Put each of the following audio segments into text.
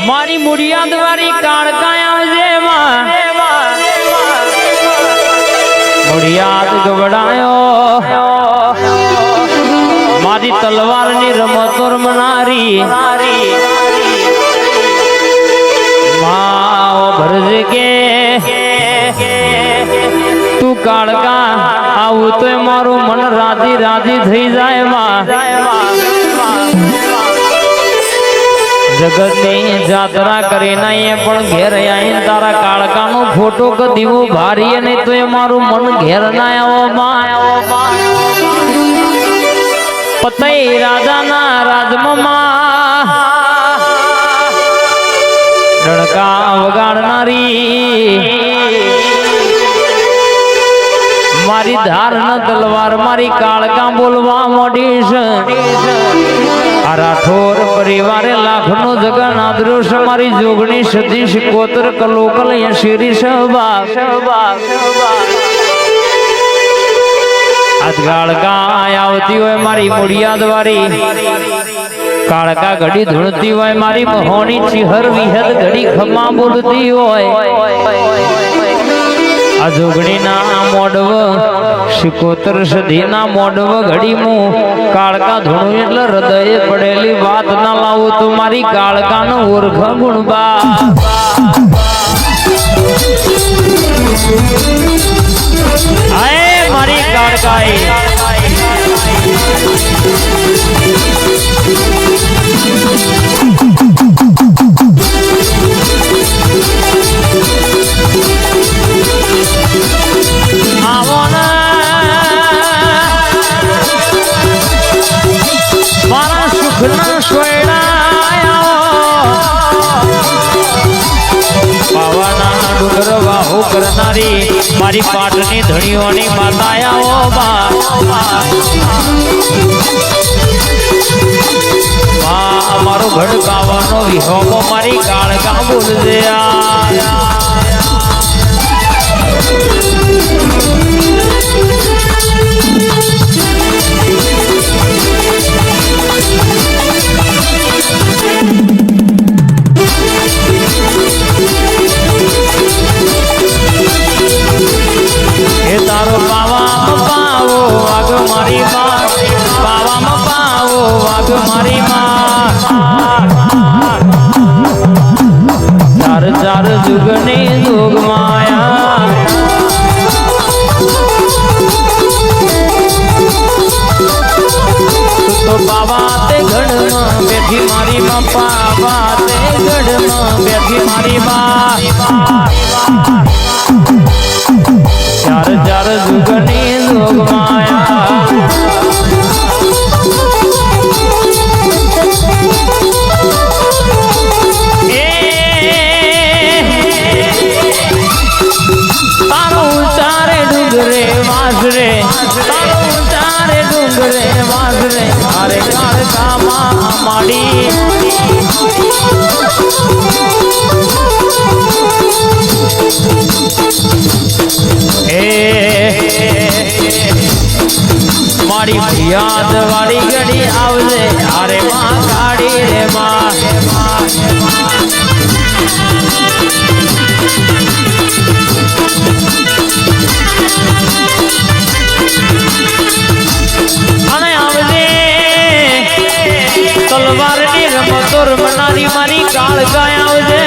મારી મુડિયાદ વાળી કાળકાયા જેમાં મુડિયાદ ગવડાયો મારી તલવારની રમતો રમનારી માઓ ભરજે કે તું કાળકા આવું તો મારું મન રાજી રાજી થઈ જાય માં જગતની જાત્રા કરીને એ પણ ઘેર આવીને તારા કાળકાનો ફોટો કદીવો ભારીએ નહીં તો એ મારું મન ઘેર ના આવો માં પતઈ રાજાના રાજમાં ડણકા વગાડનારી મારી ધાર ન તલવાર મારી કાળકા બોલવા મોડીશ આ રાઠોર પરિવારે લાખનો જગન આદર્શ મારી જોગણી સતીશ કોતર કલોકલ શિરી સહબા આજ કાળકા આવતી હોય મારી મુડિયાદ વાળી કાળકા ઘડી ધૂણતી હોય મારી મહોણી ચિહર વિહદ ઘડી ખમા બોલતી હોય આ જોગણીના મોડવ શિકોતર સધીના મોડવ ઘડી હું કાળકા ધૂણું એટલે હૃદયે પડેલી વાત ના લાવું તો મારી કાળકાનો ઓળખ ગુણબા આય મારી કાળકાએ મારા સુખના પાવાના ડુંગર વાહુ કરનારી મારી પાટની ધણીઓની માતાયાઓ મારો ઘડ ગાવાનો વિહોમો મારી કાળકા બોલજે તારો પાવામાં પાવો વાગ મારી માં પાવામાં પાવો વાગ મારી માં ચાર ચાર જુગની જોગ માયા તો પાવા તે ગઢમાં બેઠી મારી માં પાવા તે ગઢમાં બેઠી મારી માં ચાર ચાર જુગની લોક માયા તારો ચારે ડુંગરે વાસરે તારો ચારે ડુંગરે વાસરે મારે કાળકામાં માડી મારી યાદ વાળી ઘડી આવજે અરે માં કાઢી રે માં અને આવજે તલવારની રમતો રમનારી મારી કાળકા આવજે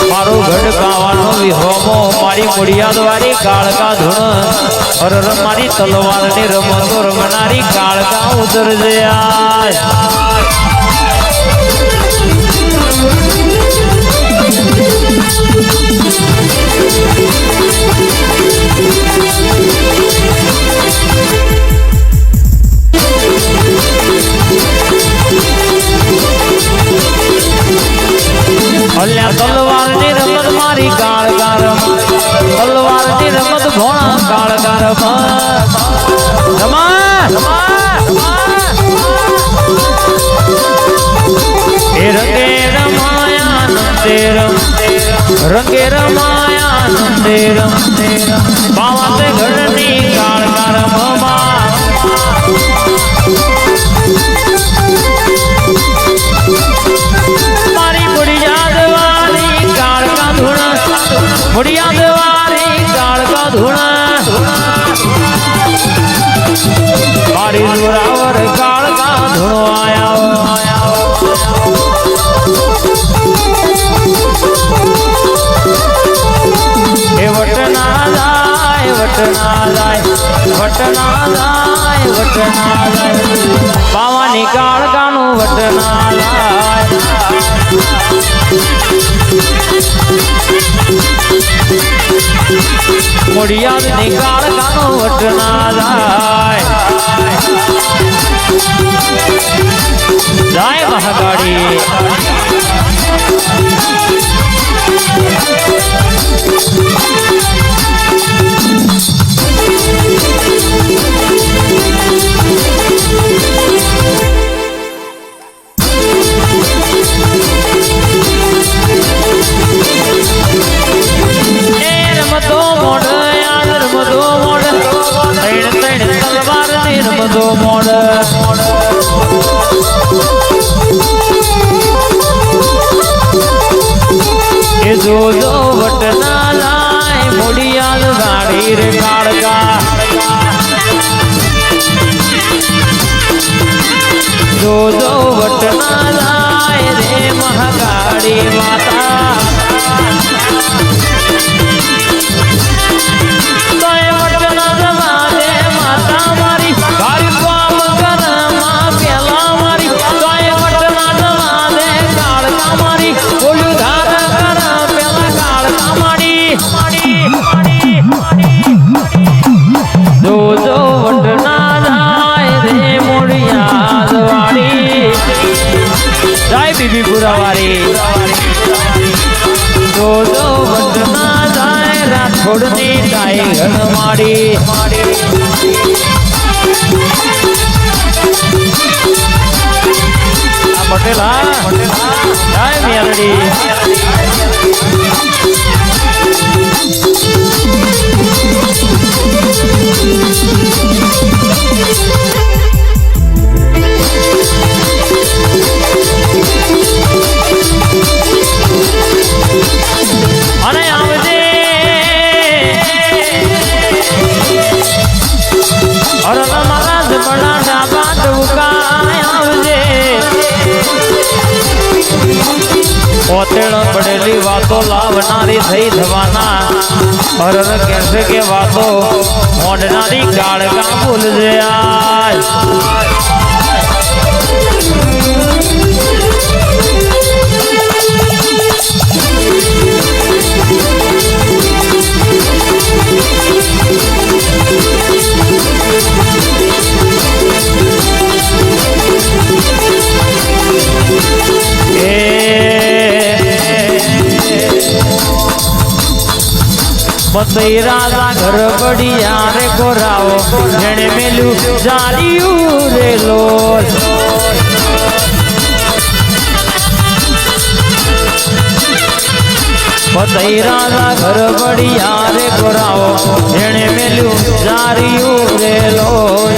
મારો ગઢ ગાવાનો વિહોમો મારી મુડિયાદ વાળી કાળકા ધૂણ અરર મારી તલવારની રમતો રમનારી કાળકા ઉતરજે અલ્યા તલવારની રમત મારી કાળકા રમ તલવારની રમત ભોણા કાળકા રંગે રમાયા નંદે રંગે રમાયા નંદે પાવા તે ઘડની કાળકા રમવા વટના જાય બાવાની કાળકાનું વટના જાય મોડિયાની કાળકાનું વટના જાય મહાકાળી જોજો વટના લાય મોડિયાલ ગાડી રે કાળકા જોજો વટના લાય રે મહાકાળી માતા તોય વટના જવા દે માતા મારી ગાડી કામ કરમાં પેલા મારી તોય વટના જવા દે કાળકા મારી બોલ્યું ધાર જોજો વટના જાય રે મોડિયાદ વાળી જાય બીબીપુરા વાળી જોજો વટના જાય રાઠોડની ટાઈગર માડી પટેલા જાય મેલડી અને આવજે અરલ મહારાજ બડા ડાબા ટુકા આવજે પોતેડ પડેલી વાતો લાવનારી થઈ થવાના અરલ કહેશે કે વાતો મોઢનારી કાળકા ભૂલજે આજ પતઈ રાજા ઘર બડિયા રે કોરાવો જેણે મેલ્યું જાડિયું રે લોલ પતઈ રાજા ઘર બડિયા રે કોરાવો જેણે મેલ્યું જાડિયું રે લોલ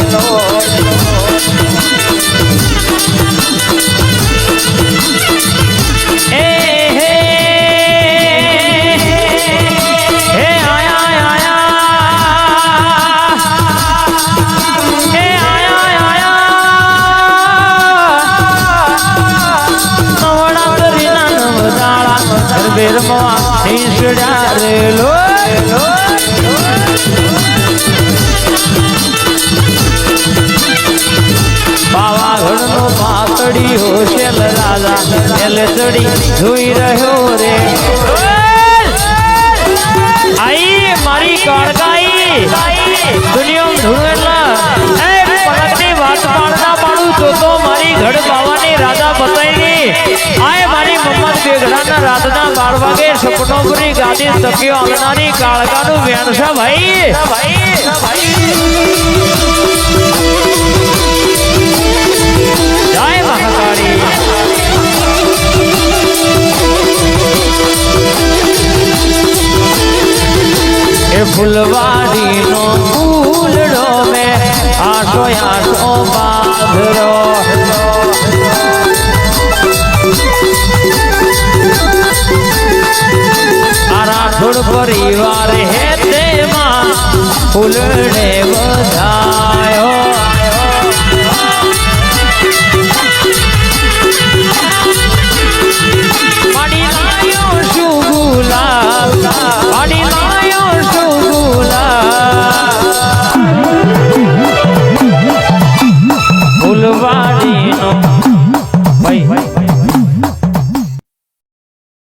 પાવાગઢ નો પાતળી હોશેલ રાજા એલે ચડી જોઈ રહ્યો રે આઈ મારી કાળકાઈ દુનિયા ધૂળેલા એ પલકની વાત પાડના પાડું તો મારી ઘડ બાવાની રાજા બતાઈની આય મારી મમ્મત બેગડાના રાતના 12 વાગે સપનોપુરી ગાદી તક્યો આવનારી કાળકાનું વેણ છે ભાઈ જય મહાકાળી એ ફૂલવાડી નો ફૂલડો મે આશો આશો બાંધરો રાઠોડ પરિવાર હે તેમાં ફૂલડે વધાયો